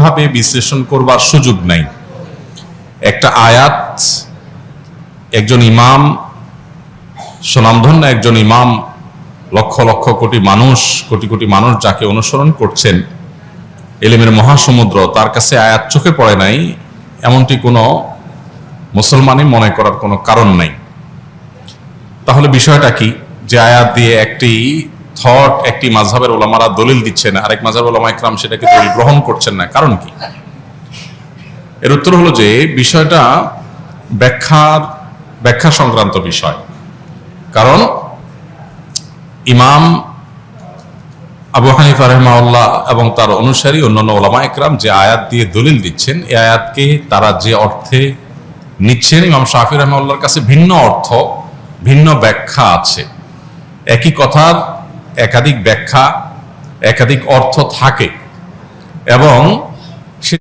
এইভাবে বিশ্লেষণ করবার সুযোগ নাই। একটা আয়াত একজন ইমাম, স্বনামধন্য একজন ইমাম, লক্ষ লক্ষ কোটি মানুষ যাকে অনুসরণ করছেন, ইলমের মহাসমুদ্র, তার কাছে আয়াত চোখে পড়ে নাই এমনটি কোনো মুসলমানই মনে করার কোনো কারণ নাই। তাহলে বিষয়টা কি, যে আয়াত দিয়ে একটি থট একটি মাযহাবের ওলামারা দলিল দিচ্ছেন, আরেক মাযহাবের ওলামা ইকরাম সেটাকে দলিল গ্রহণ করছেন না, কারণ কি? এর উত্তর হলো যে বিষয়টা ব্যাখ্যা সংক্রান্ত বিষয়। কারণ ইমাম আবু হানিফা রাহিমাহুল্লাহ এবং তার অনুসারী অন্যান্য ওলামা ইকরাম যে আয়াত দিয়ে দলিল দিচ্ছেন, এই আয়াতকে তারা যে অর্থে নিচ্ছেন, ইমাম শাফি রাহিমাহুল্লাহর কাছে ভিন্ন অর্থ, ভিন্ন ব্যাখ্যা আছে। একই কথার একাধিক ব্যাখ্যা, একাধিক অর্থ থাকে এবং